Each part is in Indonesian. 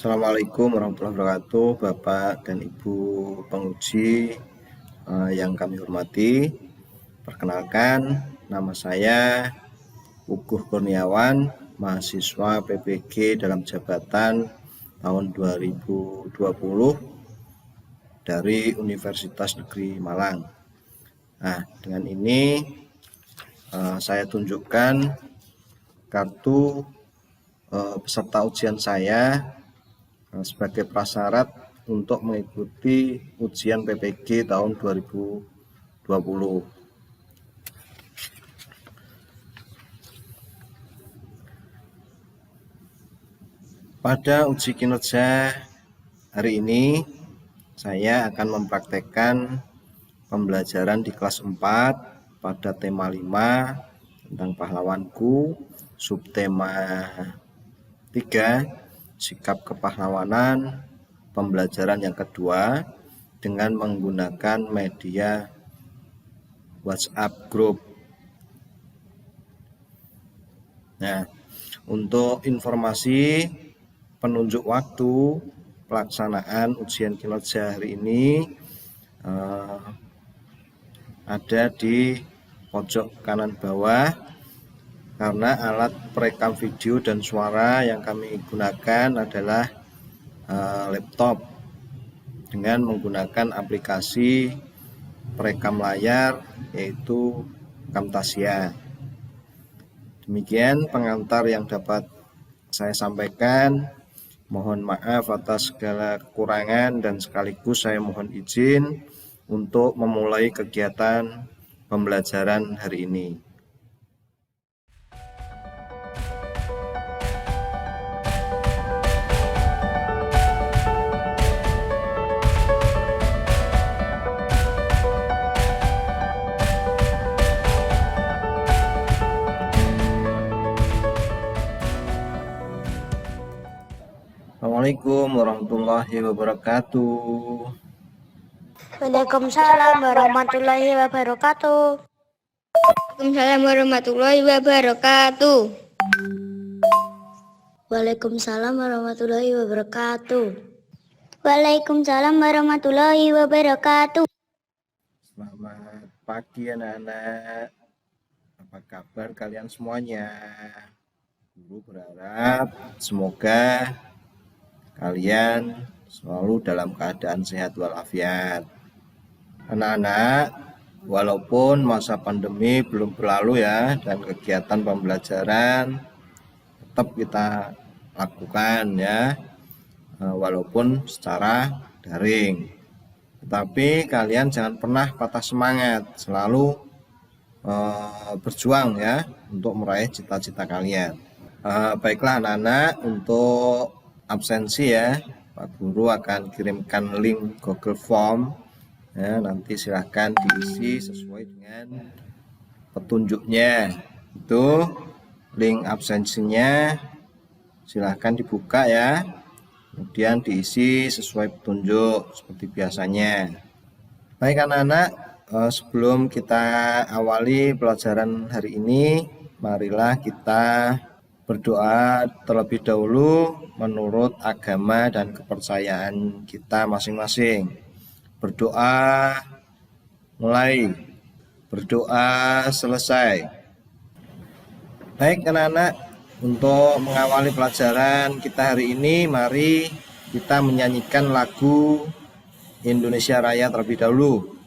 Assalamualaikum warahmatullahi wabarakatuh, Bapak dan Ibu penguji yang kami hormati. Perkenalkan, nama saya Uguh Kurniawan, mahasiswa PPG dalam jabatan tahun 2020 dari Universitas Negeri Malang. Nah, dengan ini saya tunjukkan kartu peserta ujian saya sebagai prasyarat untuk mengikuti ujian PPG tahun 2020. Pada uji kinerja hari ini, saya akan mempraktekkan pembelajaran di kelas 4 pada tema 5 tentang pahlawanku, subtema 3, sikap kepahlawanan, pembelajaran yang kedua dengan menggunakan media WhatsApp Group. Nah, untuk informasi penunjuk waktu pelaksanaan ujian kinerja hari ini ada di pojok kanan bawah, karena alat perekam video dan suara yang kami gunakan adalah laptop dengan menggunakan aplikasi perekam layar yaitu Camtasia. Demikian pengantar yang dapat saya sampaikan. Mohon maaf atas segala kekurangan dan sekaligus saya mohon izin untuk memulai kegiatan pembelajaran hari ini. Assalamualaikum warahmatullahi wabarakatuh. Waalaikumsalam warahmatullahi wabarakatuh. Waalaikumsalam warahmatullahi wabarakatuh. Waalaikumsalam warahmatullahi wabarakatuh. Waalaikumsalam warahmatullahi wabarakatuh. Selamat pagi anak-anak. Apa kabar kalian semuanya? Guru berharap semoga kalian selalu dalam keadaan sehat walafiat. Anak-anak, walaupun masa pandemi belum berlalu ya, dan kegiatan pembelajaran tetap kita lakukan ya, walaupun secara daring. Tetapi kalian jangan pernah patah semangat, selalu berjuang ya untuk meraih cita-cita kalian. Baiklah anak-anak, untuk absensi ya, Pak Guru akan kirimkan link Google Form ya, nanti silahkan diisi sesuai dengan petunjuknya. Itu link absensinya, silahkan dibuka ya, kemudian diisi sesuai petunjuk seperti biasanya. Baik anak-anak, sebelum kita awali pelajaran hari ini, marilah kita berdoa terlebih dahulu menurut agama dan kepercayaan kita masing-masing. Berdoa mulai, berdoa selesai. Baik anak-anak, untuk mengawali pelajaran kita hari ini, mari kita menyanyikan lagu Indonesia Raya terlebih dahulu.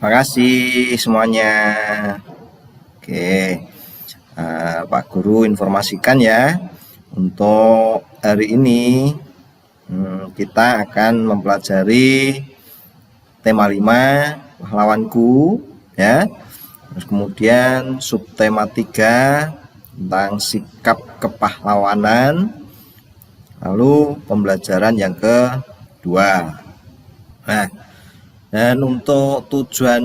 Makasih semuanya. Oke, Pak Guru informasikan ya, untuk hari ini kita akan mempelajari tema 5 pahlawanku ya. Terus kemudian subtema 3 tentang sikap kepahlawanan. Lalu pembelajaran yang kedua. Nah, dan untuk tujuan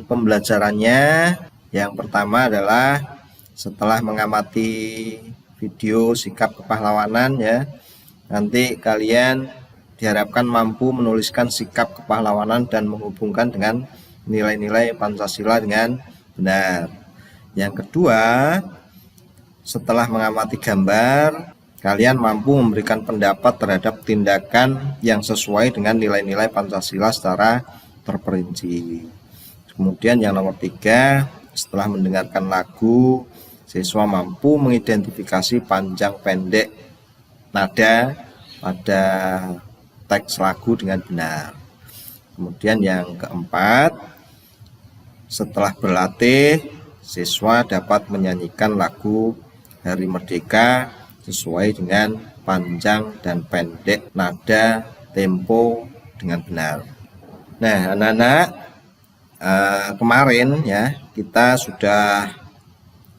pembelajarannya yang pertama adalah setelah mengamati video sikap kepahlawanan ya, nanti kalian diharapkan mampu menuliskan sikap kepahlawanan dan menghubungkan dengan nilai-nilai Pancasila dengan benar. Yang kedua, setelah mengamati gambar, kalian mampu memberikan pendapat terhadap tindakan yang sesuai dengan nilai-nilai Pancasila secara terperinci. Kemudian yang nomor 3, setelah mendengarkan lagu, siswa mampu mengidentifikasi panjang pendek nada pada teks lagu dengan benar. Kemudian yang keempat, setelah berlatih, siswa dapat menyanyikan lagu Hari Merdeka sesuai dengan panjang dan pendek nada tempo dengan benar. Nah, anak-anak, kemarin ya kita sudah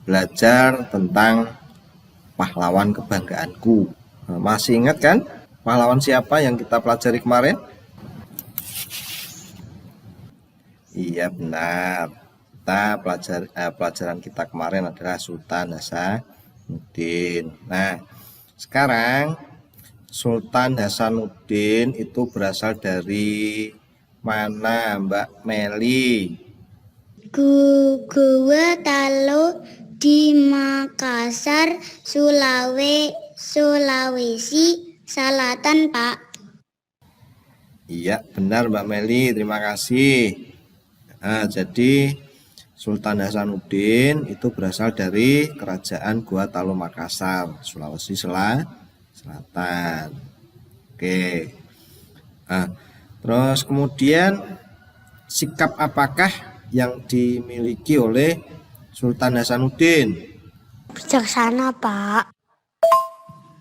belajar tentang pahlawan kebanggaanku. Masih ingat kan pahlawan siapa yang kita pelajari kemarin? Iya benar. Pelajaran kita kemarin adalah Sultan Hasanuddin. Nah, sekarang Sultan Hasanuddin itu berasal dari mana, Mbak Meli? Gua Talo di Makassar, Sulawesi Selatan, Pak. Iya, benar Mbak Meli, terima kasih. Nah, jadi Sultan Hasanuddin itu berasal dari Kerajaan Gua Talo Makassar, Sulawesi Selatan. Oke. Nah, terus kemudian sikap apakah yang dimiliki oleh Sultan Hasanuddin? Bijaksana, Pak.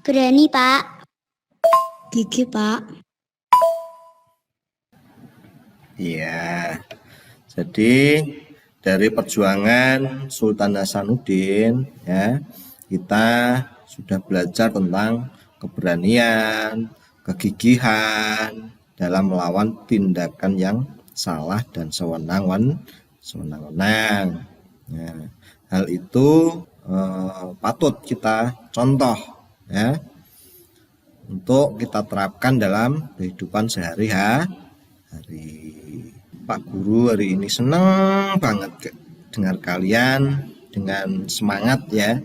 Berani, Pak. Gigih, Pak. Iya. Jadi dari perjuangan Sultan Hasanuddin ya, kita sudah belajar tentang keberanian, kegigihan dalam melawan tindakan yang salah dan sewenang-wenang. Ya, hal itu patut kita contoh ya, untuk kita terapkan dalam kehidupan sehari-hari. Pak Guru hari ini senang banget dengar kalian dengan semangat ya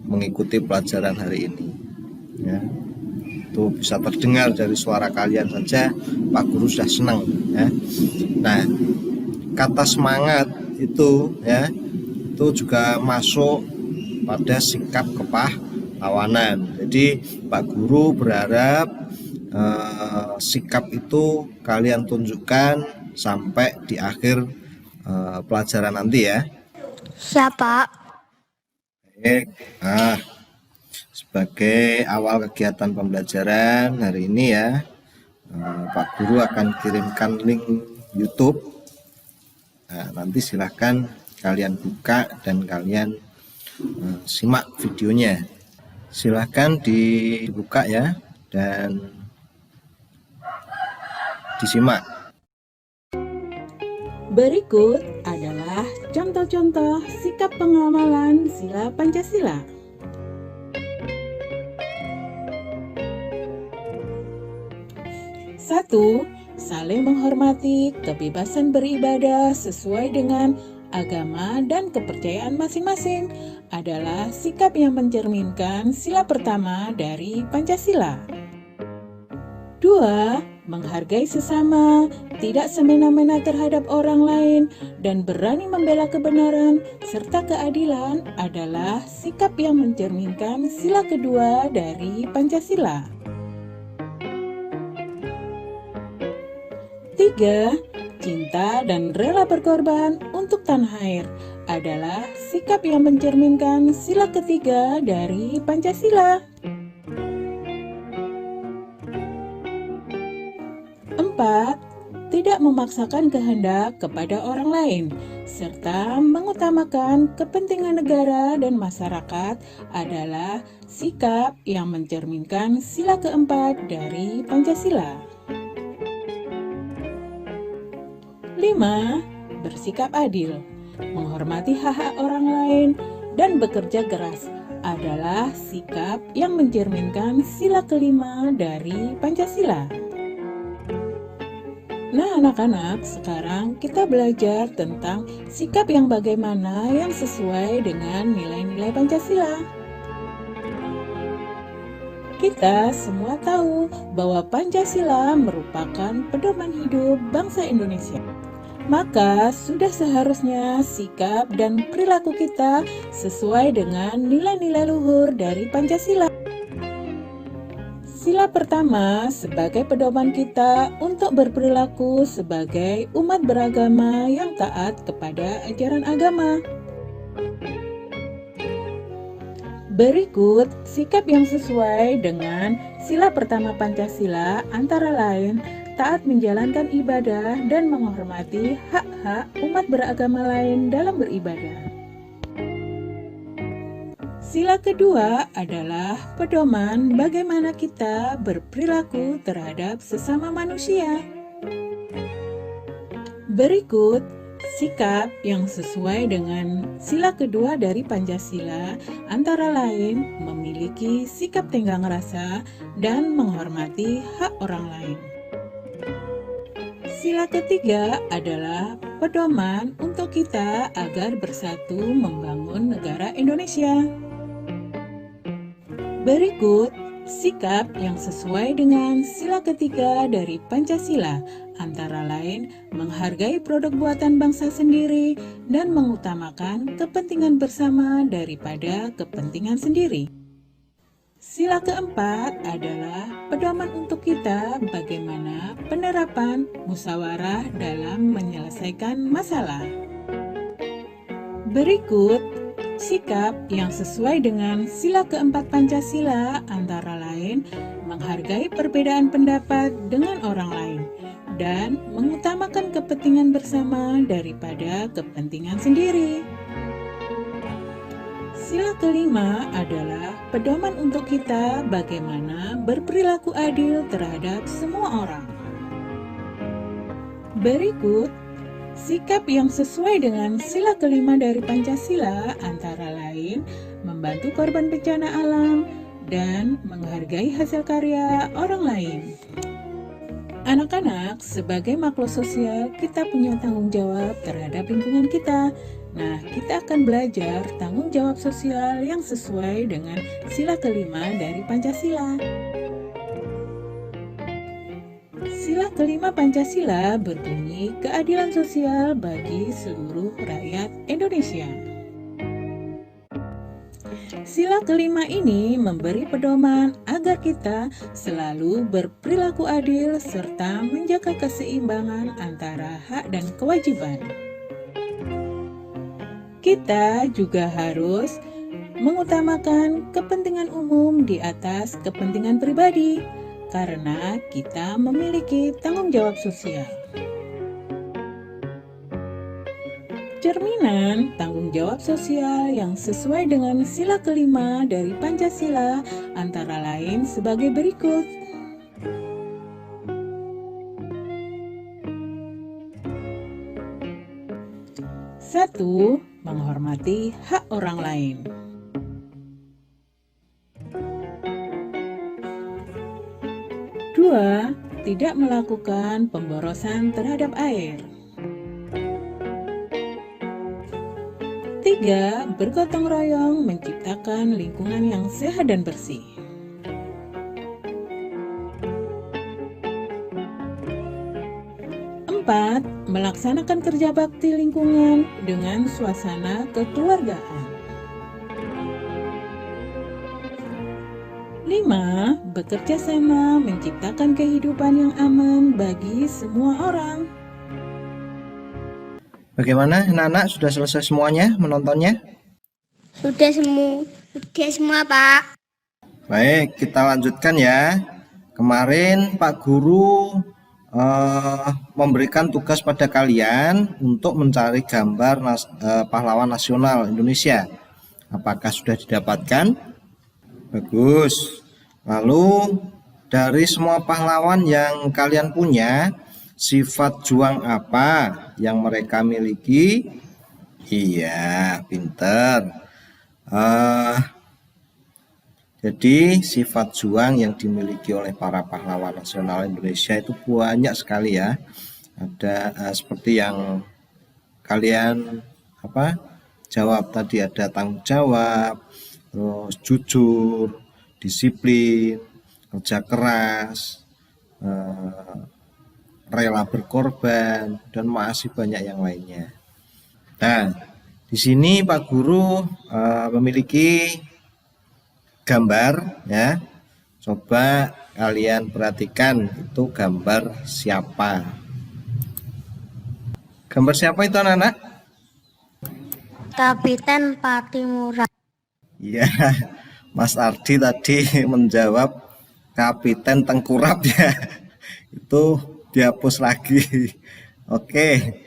mengikuti pelajaran hari ini ya. Itu bisa terdengar dari suara kalian saja Pak Guru sudah senang ya. Nah, kata semangat itu ya, itu juga masuk pada sikap kepahlawanan. Jadi Pak Guru berharap sikap itu kalian tunjukkan sampai di akhir pelajaran nanti ya. Siapa? Sebagai awal kegiatan pembelajaran hari ini ya, Pak Guru akan kirimkan link YouTube. Nah, nanti silahkan kalian buka dan kalian simak videonya. Silahkan dibuka ya dan disimak. Berikut adalah contoh-contoh sikap pengamalan sila Pancasila. 1. Saling menghormati kebebasan beribadah sesuai dengan agama dan kepercayaan masing-masing adalah sikap yang mencerminkan sila pertama dari Pancasila. 2. Menghargai sesama, tidak semena-mena terhadap orang lain, dan berani membela kebenaran serta keadilan adalah sikap yang mencerminkan sila kedua dari Pancasila. 3. cinta dan rela berkorban untuk tanah air adalah sikap yang mencerminkan sila ketiga dari Pancasila. 4. Tidak memaksakan kehendak kepada orang lain, serta mengutamakan kepentingan negara dan masyarakat adalah sikap yang mencerminkan sila keempat dari Pancasila. 5. Bersikap adil, menghormati hak-hak orang lain, dan bekerja keras adalah sikap yang mencerminkan sila kelima dari Pancasila. Nah anak-anak, sekarang kita belajar tentang sikap yang bagaimana yang sesuai dengan nilai-nilai Pancasila. Kita semua tahu bahwa Pancasila merupakan pedoman hidup bangsa Indonesia. Maka sudah seharusnya sikap dan perilaku kita sesuai dengan nilai-nilai luhur dari Pancasila. Sila pertama sebagai pedoman kita untuk berperilaku sebagai umat beragama yang taat kepada ajaran agama. Berikut sikap yang sesuai dengan sila pertama Pancasila antara lain taat menjalankan ibadah dan menghormati hak-hak umat beragama lain dalam beribadah. Sila kedua adalah pedoman bagaimana kita berperilaku terhadap sesama manusia. Berikut sikap yang sesuai dengan sila kedua dari Pancasila antara lain memiliki sikap tenggang rasa dan menghormati hak orang lain. Sila ketiga adalah pedoman untuk kita agar bersatu membangun negara Indonesia. Berikut sikap yang sesuai dengan sila ketiga dari Pancasila antara lain menghargai produk buatan bangsa sendiri dan mengutamakan kepentingan bersama daripada kepentingan sendiri. Sila keempat adalah pedoman untuk kita bagaimana penerapan musyawarah dalam menyelesaikan masalah. Berikut sikap yang sesuai dengan sila keempat Pancasila antara lain menghargai perbedaan pendapat dengan orang lain dan mengutamakan kepentingan bersama daripada kepentingan sendiri. Sila kelima adalah pedoman untuk kita bagaimana berperilaku adil terhadap semua orang. Berikut sikap yang sesuai dengan sila kelima dari Pancasila antara lain membantu korban bencana alam dan menghargai hasil karya orang lain. Anak-anak, sebagai makhluk sosial, kita punya tanggung jawab terhadap lingkungan kita. Nah, kita akan belajar tanggung jawab sosial yang sesuai dengan sila kelima dari Pancasila. Sila kelima Pancasila berbunyi keadilan sosial bagi seluruh rakyat Indonesia. Sila kelima ini memberi pedoman agar kita selalu berperilaku adil serta menjaga keseimbangan antara hak dan kewajiban. Kita juga harus mengutamakan kepentingan umum di atas kepentingan pribadi, karena kita memiliki tanggung jawab sosial. Cerminan tanggung jawab sosial yang sesuai dengan sila kelima dari Pancasila antara lain sebagai berikut. 1. Menghormati hak orang lain. 2. Tidak melakukan pemborosan terhadap air. 3. Bergotong royong menciptakan lingkungan yang sehat dan bersih. 4. Melaksanakan kerja bakti lingkungan dengan suasana kekeluargaan. 5. Bekerja sama menciptakan kehidupan yang aman bagi semua orang. Bagaimana anak-anak, sudah selesai semuanya menontonnya? Sudah semua, Pak. Baik, kita lanjutkan ya. Kemarin Pak Guru memberikan tugas pada kalian untuk mencari gambar pahlawan nasional Indonesia. Apakah sudah didapatkan? Bagus. Lalu dari semua pahlawan yang kalian punya, sifat juang apa yang mereka miliki? Iya, pinter. Jadi sifat juang yang dimiliki oleh para pahlawan nasional Indonesia itu banyak sekali ya. Ada seperti yang kalian jawab tadi, ada tanggung jawab, terus jujur, disiplin, kerja keras, rela berkorban, dan masih banyak yang lainnya. Nah, di sini Pak Guru memiliki gambar ya. Coba kalian perhatikan, itu gambar siapa? Gambar siapa itu anak-anak? Kapiten Patimura. Iya, Mas Ardi tadi menjawab Kapiten Tengkurap ya. Itu dihapus lagi. Oke,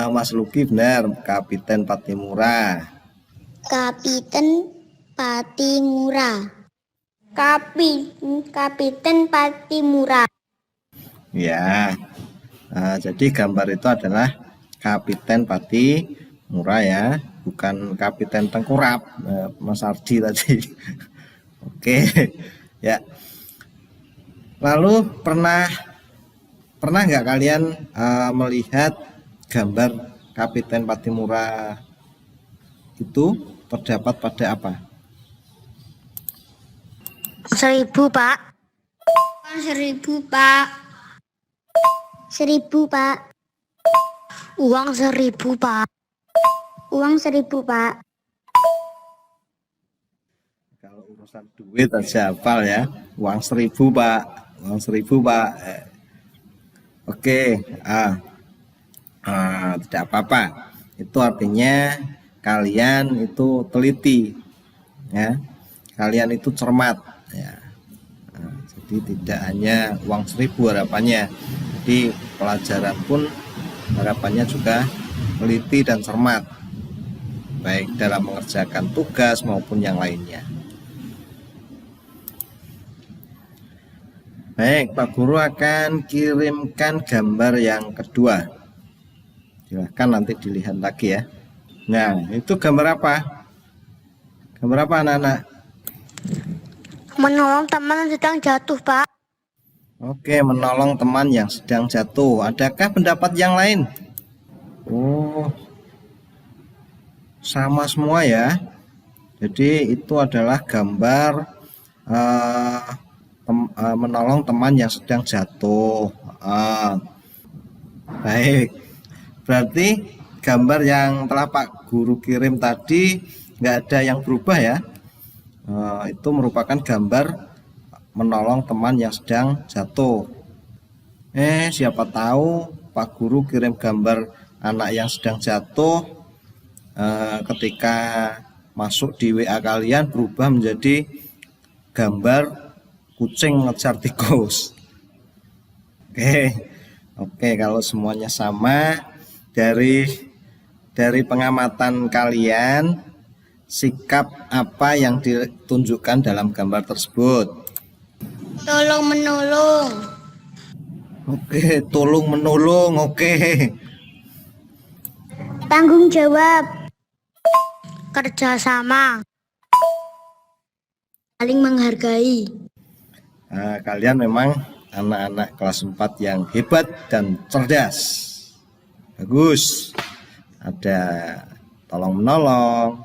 Mas Luki benar, Kapiten Patimura. Kapiten Patimura. Kapiten Patimura. Ya, jadi gambar itu adalah Kapiten Patimura ya, bukan Kapiten Tengkurap, Mas Ardi tadi. Oke, ya. Lalu pernah nggak kalian melihat gambar Kapiten Patimura itu terdapat pada apa? 1000, Pak. 1000, Pak. 1000, Pak. Uang 1000, Pak. Uang 1000, Pak. Kalau urusan duit aja hafal ya. Uang 1000, Pak. Uang 1000, Pak. Oke, tidak apa-apa. Itu artinya kalian itu teliti, ya. Kalian itu cermat, ya. Jadi tidak hanya uang 1000 harapannya. Jadi pelajaran pun harapannya juga teliti dan cermat, baik dalam mengerjakan tugas maupun yang lainnya. Baik, Pak Guru akan kirimkan gambar yang kedua. Silahkan nanti dilihat lagi ya. Nah, itu gambar apa? Gambar apa anak-anak? Menolong teman yang sedang jatuh, Pak. Oke, menolong teman yang sedang jatuh. Adakah pendapat yang lain? Oh, sama semua ya. Jadi itu adalah gambar menolong teman yang sedang jatuh. Baik, berarti gambar yang telah Pak Guru kirim tadi nggak ada yang berubah ya. Itu merupakan gambar menolong teman yang sedang jatuh. Siapa tahu Pak Guru kirim gambar anak yang sedang jatuh, ketika masuk di WA kalian berubah menjadi gambar kucing ngejar tikus. Oke, kalau semuanya sama, dari pengamatan kalian, sikap apa yang ditunjukkan dalam gambar tersebut? Tolong menolong. Oke, tolong menolong. Oke. Tanggung jawab. Kerjasama. Saling menghargai. Nah, kalian memang anak-anak kelas 4 yang hebat dan cerdas. Bagus. Ada tolong menolong,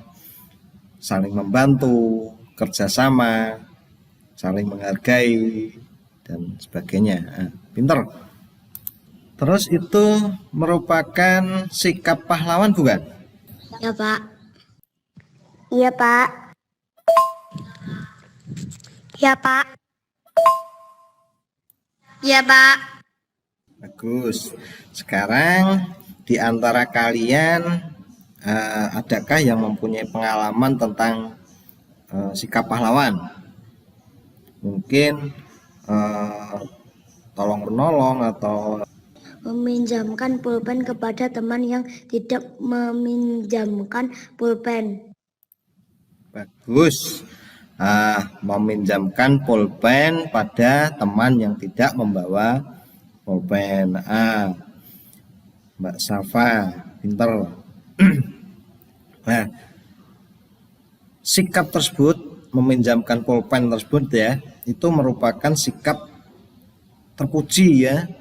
saling membantu, kerjasama, saling menghargai, dan sebagainya. Pinter. Terus itu merupakan sikap pahlawan bukan? Ya, Pak. Iya, Pak. Ya, Pak. Ya, Pak. Bagus. Sekarang di antara kalian adakah yang mempunyai pengalaman tentang sikap pahlawan? Mungkin tolong menolong atau Meminjamkan pulpen kepada teman yang tidak meminjamkan pulpen. bagus. Meminjamkan pulpen pada teman yang tidak membawa pulpen. Mbak Safa, pinter. Nah, sikap tersebut, meminjamkan pulpen tersebut ya, itu merupakan sikap terpuji ya.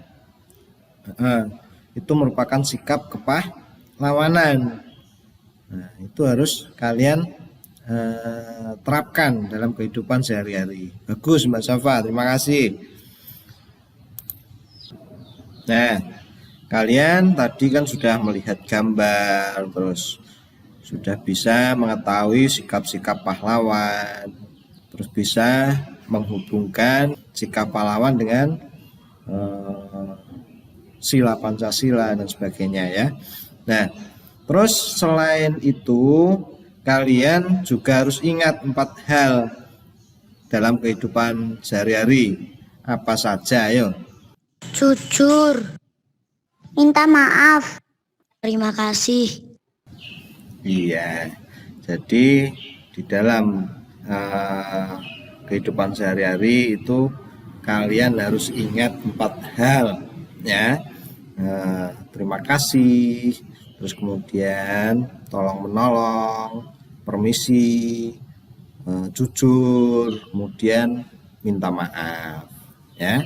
Itu merupakan sikap kepahlawanan. Nah, itu harus kalian terapkan dalam kehidupan sehari-hari. Bagus Mbak Safa, terima kasih. Nah, kalian tadi kan sudah melihat gambar, terus sudah bisa mengetahui sikap-sikap pahlawan, terus bisa menghubungkan sikap pahlawan dengan sila Pancasila dan sebagainya ya. Nah, terus selain itu kalian juga harus ingat 4 hal dalam kehidupan sehari-hari. Apa saja ayo? Jujur. Minta maaf. Terima kasih. Iya. Jadi di dalam kehidupan sehari-hari itu kalian harus ingat 4 hal ya. Terima kasih, terus kemudian tolong menolong, permisi, jujur, kemudian minta maaf ya.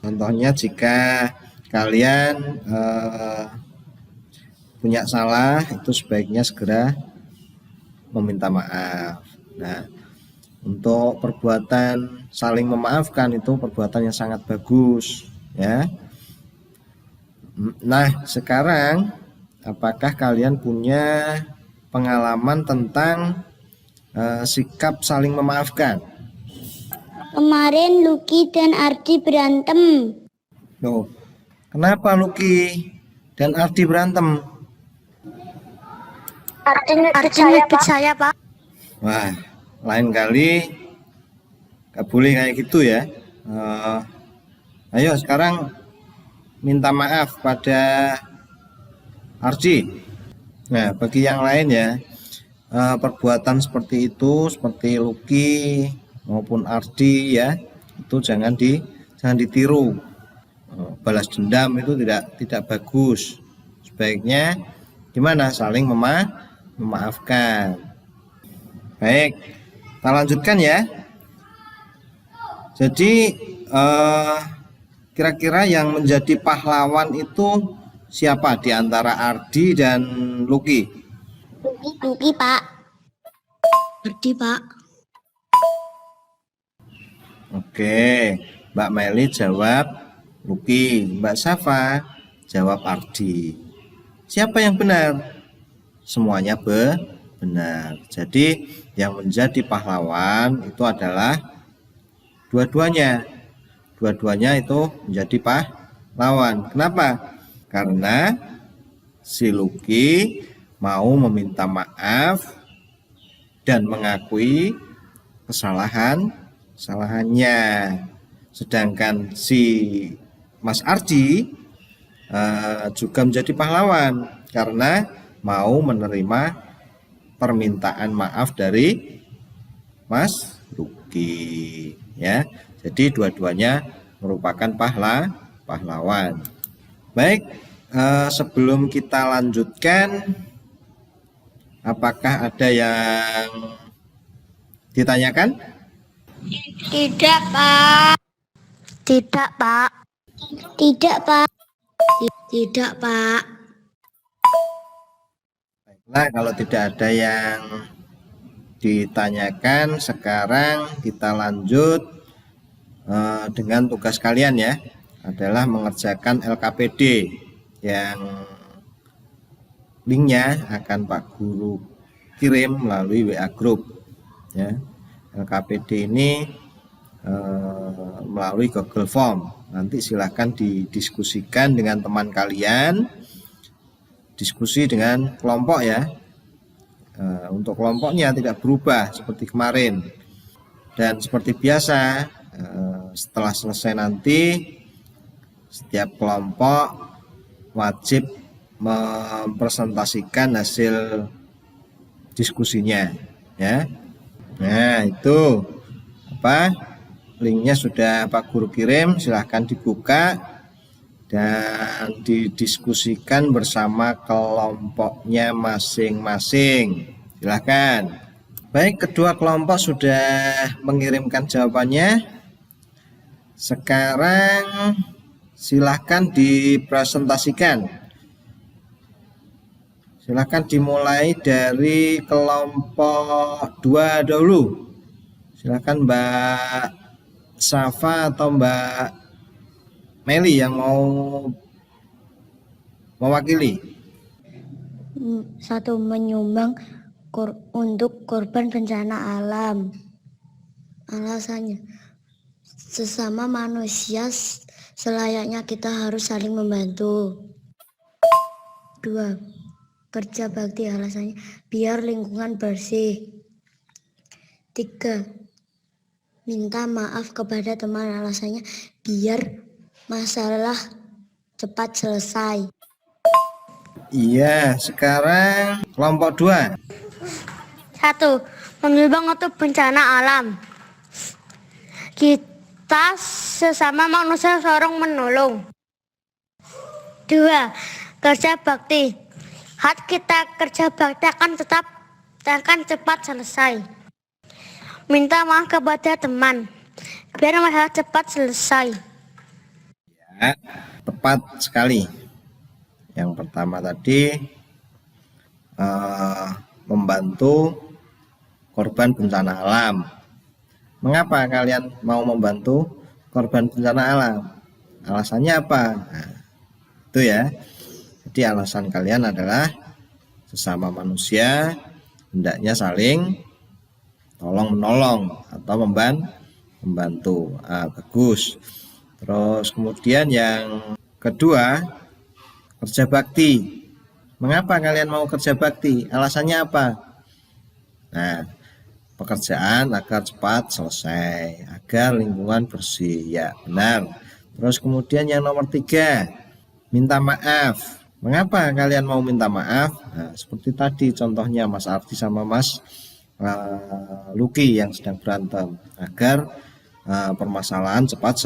Contohnya jika kalian punya salah, itu sebaiknya segera meminta maaf. Nah, untuk perbuatan saling memaafkan itu perbuatan yang sangat bagus ya. Nah, sekarang apakah kalian punya pengalaman tentang sikap saling memaafkan? Kemarin Lucky dan Ardi berantem. Loh, kenapa Lucky dan Ardi berantem? Ardi nyebut saya, Pak. Wah, lain kali gak boleh kayak gitu ya. Ayo sekarang minta maaf pada Ardi. Nah, bagi yang lain ya, perbuatan seperti itu, seperti Lucky maupun Ardi ya, itu jangan ditiru. Balas dendam itu tidak bagus. Sebaiknya gimana? Saling memaafkan. Baik, kita lanjutkan ya. Jadi kira-kira yang menjadi pahlawan itu siapa di antara Ardi dan Lucky? Lucky, Pak. Ardi, Pak. Oke, Mbak Meli jawab Lucky, Mbak Safa jawab Ardi. Siapa yang benar? Semuanya benar. Jadi yang menjadi pahlawan itu adalah dua-duanya. Dua-duanya itu menjadi pahlawan. Kenapa? Karena si Lucky mau meminta maaf dan mengakui kesalahannya. Sedangkan si Mas Ardi juga menjadi pahlawan karena mau menerima permintaan maaf dari Mas Lucky ya. Jadi dua-duanya merupakan pahlawan. Baik, sebelum kita lanjutkan, apakah ada yang ditanyakan? Tidak, Pak. Tidak, Pak. Tidak, Pak. Tidak, Pak. Baiklah, kalau tidak ada yang ditanyakan, sekarang kita lanjut dengan tugas kalian ya, adalah mengerjakan LKPD yang linknya akan Pak Guru kirim melalui WA Group ya. LKPD ini melalui Google Form. Nanti silahkan didiskusikan dengan teman kalian, diskusi dengan kelompok ya. Untuk kelompoknya tidak berubah seperti kemarin. Dan seperti biasa, setelah selesai nanti setiap kelompok wajib mempresentasikan hasil diskusinya ya. Nah, itu linknya sudah Pak Guru kirim, silahkan dibuka dan didiskusikan bersama kelompoknya masing-masing. Silahkan. Baik, kedua kelompok sudah mengirimkan jawabannya. Sekarang silahkan dipresentasikan. Silahkan dimulai dari kelompok 2 dulu. Silahkan Mbak Safa atau Mbak Meli yang mau mewakili. Satu, menyumbang untuk korban bencana alam. Alasannya, sesama manusia selayaknya kita harus saling membantu. 2, kerja bakti. Alasannya, biar lingkungan bersih. 3, minta maaf kepada teman. Alasannya, biar masalah cepat selesai. Iya, sekarang kelompok 2. 1, menyumbang untuk bencana alam. Kita sesama manusia saling menolong. 2, kerja bakti. Hak kita kerja bakti akan cepat selesai. Minta maaf kepada teman, biar masalah cepat selesai. Ya, tepat sekali. Yang pertama tadi membantu korban bencana alam. Mengapa kalian mau membantu korban bencana alam? Alasannya apa? Nah, itu ya. Jadi alasan kalian adalah sesama manusia hendaknya saling tolong menolong atau membantu. Bagus. Terus kemudian yang kedua, kerja bakti. Mengapa kalian mau kerja bakti? Alasannya apa? Nah, pekerjaan agar cepat selesai, agar lingkungan bersih. Ya, benar. Terus kemudian yang nomor 3, minta maaf. Mengapa kalian mau minta maaf? Nah, seperti tadi contohnya Mas Ardi sama Mas Luki yang sedang berantem, agar permasalahan cepat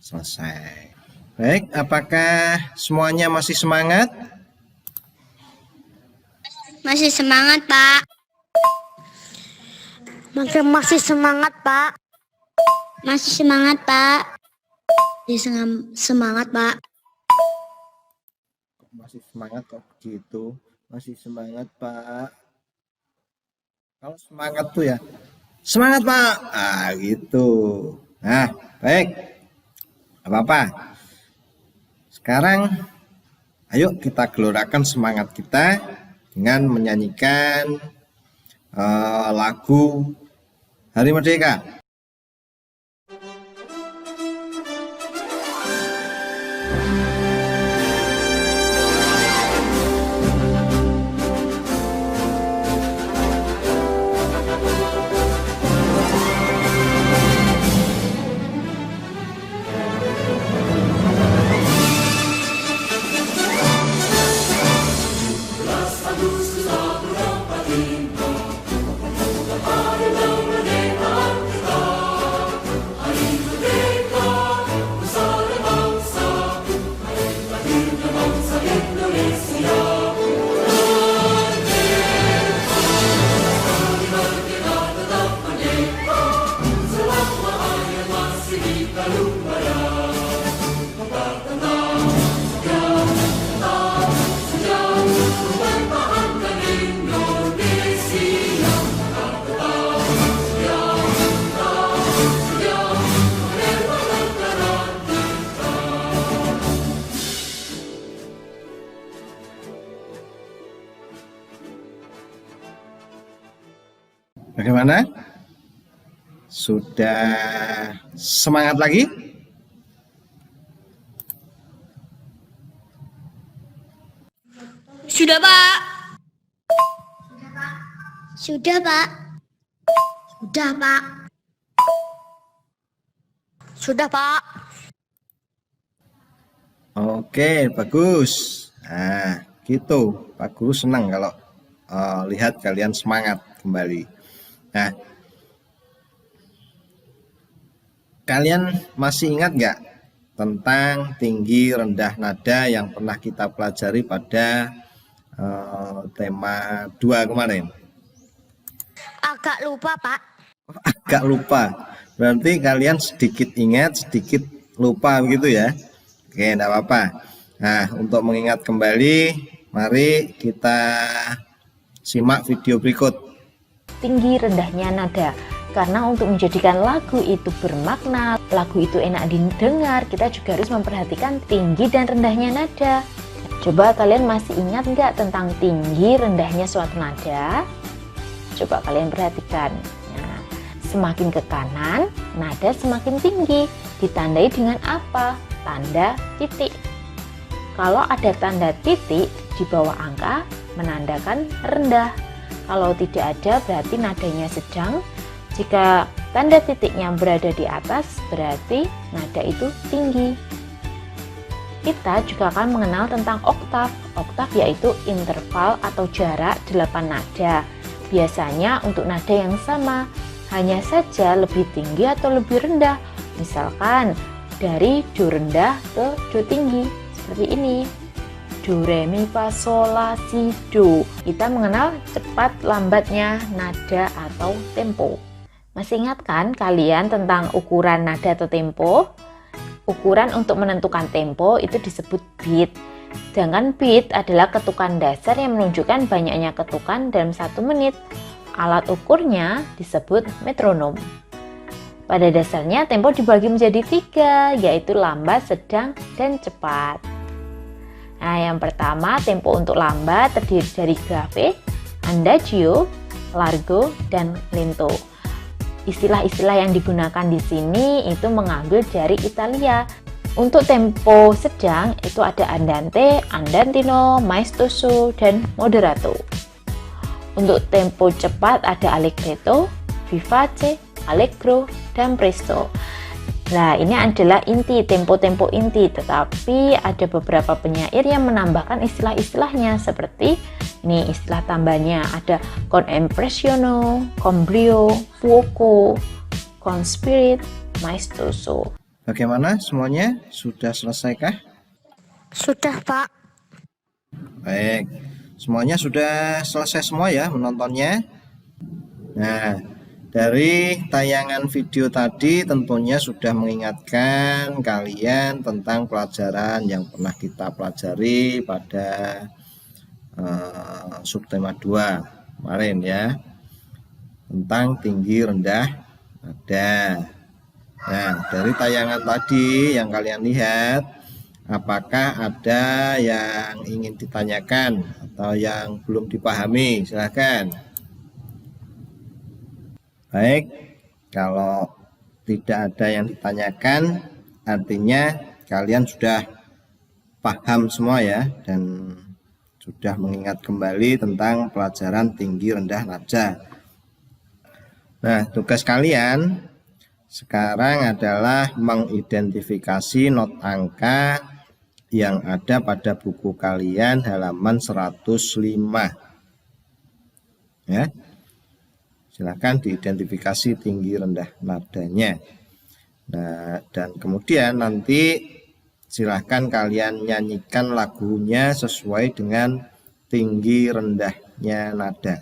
selesai. Baik, apakah semuanya masih semangat? Masih semangat, Pak. Masih semangat, Pak. Masih semangat, Pak. Semangat, Pak. Masih semangat kok begitu? Masih semangat, Pak. Kalau semangat tuh ya, semangat, Pak. Gitu. Nah, baik. Apa-apa. Sekarang, ayo kita gelorakan semangat kita dengan menyanyikan lagu Hari Merdeka. Bagaimana? Sudah semangat lagi? Sudah, Pak. Sudah, Pak. Sudah, Pak. Sudah, Pak. Oke, bagus. Nah, gitu. Pak Guru senang kalau lihat kalian semangat kembali. Nah, kalian masih ingat nggak tentang tinggi rendah nada yang pernah kita pelajari pada tema 2 kemarin? Agak lupa, Pak. Agak lupa. Berarti kalian sedikit ingat, sedikit lupa begitu ya. Oke, enggak apa-apa. Nah, untuk mengingat kembali, mari kita simak video berikut. Tinggi rendahnya nada. Karena untuk menjadikan lagu itu bermakna, lagu itu enak didengar, kita juga harus memperhatikan tinggi dan rendahnya nada. Coba kalian masih ingat nggak tentang tinggi rendahnya suatu nada? Coba kalian perhatikan. Nah, semakin ke kanan, nada semakin tinggi. Ditandai dengan apa? Tanda titik. Kalau ada tanda titik di bawah angka, menandakan rendah. Kalau tidak ada, berarti nadanya sedang. Jika tanda titiknya berada di atas, berarti nada itu tinggi. Kita juga akan mengenal tentang oktav. Oktav yaitu interval atau jarak 8 nada. Biasanya untuk nada yang sama, hanya saja lebih tinggi atau lebih rendah. Misalkan dari do rendah ke do tinggi, seperti ini. Do, re, mi, fa, sol, la, si, do. Kita mengenal cepat lambatnya nada atau tempo. Masih ingat kan kalian tentang ukuran nada atau tempo? Ukuran untuk menentukan tempo itu disebut beat. Sedangkan beat adalah ketukan dasar yang menunjukkan banyaknya ketukan dalam 1 menit. Alat ukurnya disebut metronom. Pada dasarnya tempo dibagi menjadi 3, yaitu lambat, sedang, dan cepat. Nah, yang pertama tempo untuk lambat terdiri dari grave, andagio, largo, dan lento. Istilah-istilah yang digunakan di sini itu mengambil dari Italia. Untuk tempo sedang itu ada andante, andantino, maestoso, dan moderato. Untuk tempo cepat ada allegretto, vivace, allegro, dan presto. Nah, ini adalah inti, tempo-tempo inti, tetapi ada beberapa penyair yang menambahkan istilah-istilahnya seperti ini istilah tambahnya ada con impressiono, con brio, fuoco, con spirit, maestoso. Bagaimana semuanya? Sudah selesaikah? Sudah, Pak. Baik, semuanya sudah selesai semua ya menontonnya. Nah, dari tayangan video tadi tentunya sudah mengingatkan kalian tentang pelajaran yang pernah kita pelajari pada subtema 2 kemarin ya, tentang tinggi rendah nada. Nah, dari tayangan tadi yang kalian lihat, apakah ada yang ingin ditanyakan atau yang belum dipahami? Silakan. Baik, kalau tidak ada yang ditanyakan, artinya kalian sudah paham semua ya, dan sudah mengingat kembali tentang pelajaran tinggi rendah nada. Nah, tugas kalian sekarang adalah mengidentifikasi not angka yang ada pada buku kalian halaman 105. Ya. Silakan diidentifikasi tinggi rendah nadanya. Nah, dan kemudian nanti silakan kalian nyanyikan lagunya sesuai dengan tinggi rendahnya nada.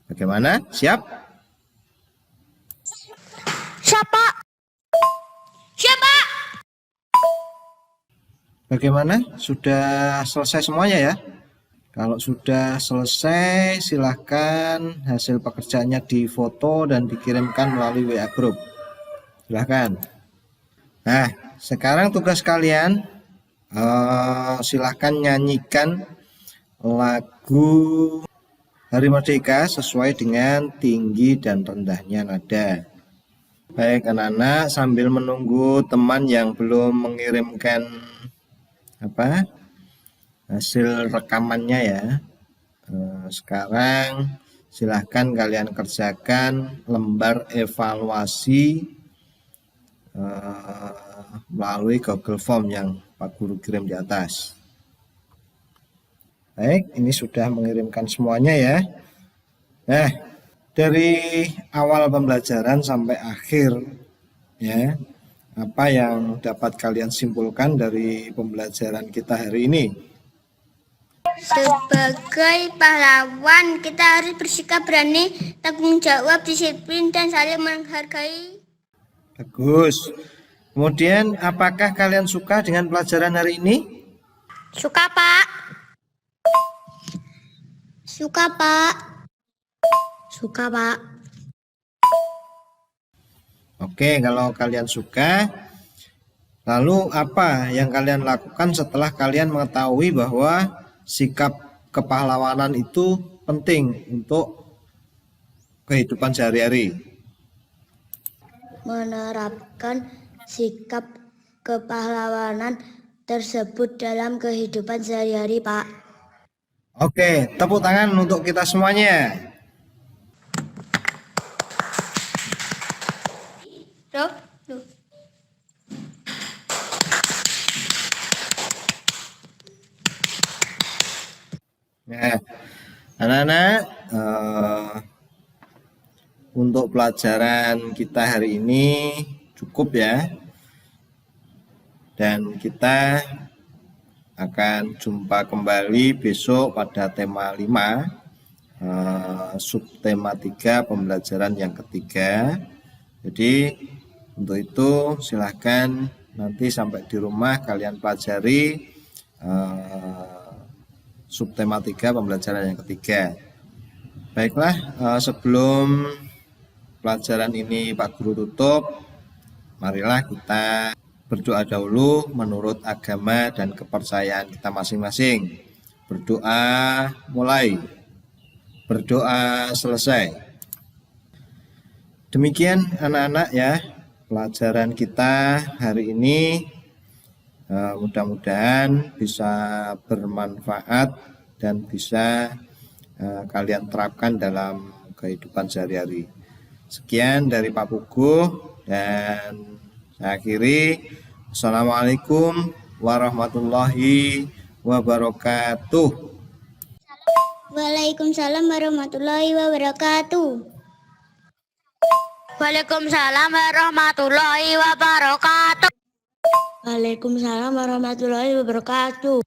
Bagaimana? Siap? Siapa? Siapa? Bagaimana? Sudah selesai semuanya ya? Kalau sudah selesai, silahkan hasil pekerjaannya difoto dan dikirimkan melalui WA Group. Silahkan. Nah, sekarang tugas kalian, silahkan nyanyikan lagu Hari Merdeka sesuai dengan tinggi dan rendahnya nada. Baik anak-anak, sambil menunggu teman yang belum mengirimkan hasil rekamannya ya. Sekarang silahkan kalian kerjakan lembar evaluasi melalui Google Form yang Pak Guru kirim di atas. Baik, ini sudah mengirimkan semuanya ya. Nah, dari awal pembelajaran sampai akhir ya, apa yang dapat kalian simpulkan dari pembelajaran kita hari ini? Sebagai pahlawan, kita harus bersikap berani, tanggung jawab, disiplin, dan saling menghargai. Bagus. Kemudian, apakah kalian suka dengan pelajaran hari ini? Suka, Pak. Suka, Pak. Suka, Pak. Oke, kalau kalian suka, lalu apa yang kalian lakukan setelah kalian mengetahui bahwa sikap kepahlawanan itu penting untuk kehidupan sehari-hari? Menerapkan sikap kepahlawanan tersebut dalam kehidupan sehari-hari, Pak. Oke, tepuk tangan untuk kita semuanya. Nah, anak-anak, untuk pelajaran kita hari ini cukup ya. Dan kita akan jumpa kembali besok pada tema 5, subtema 3, pembelajaran yang ketiga. Jadi untuk itu silahkan nanti sampai di rumah kalian pelajari subtema 3, pembelajaran yang ketiga. Baiklah, sebelum pelajaran ini Pak Guru tutup, marilah kita berdoa dahulu menurut agama dan kepercayaan kita masing-masing. Berdoa mulai, berdoa selesai. Demikian anak-anak ya, pelajaran kita hari ini mudah-mudahan bisa bermanfaat dan bisa kalian terapkan dalam kehidupan sehari-hari. Sekian dari Pak Puguh dan saya akhiri. Assalamualaikum warahmatullahi wabarakatuh. Waalaikumsalam warahmatullahi wabarakatuh. Waalaikumsalam warahmatullahi wabarakatuh. Waalaikumsalam warahmatullahi wabarakatuh.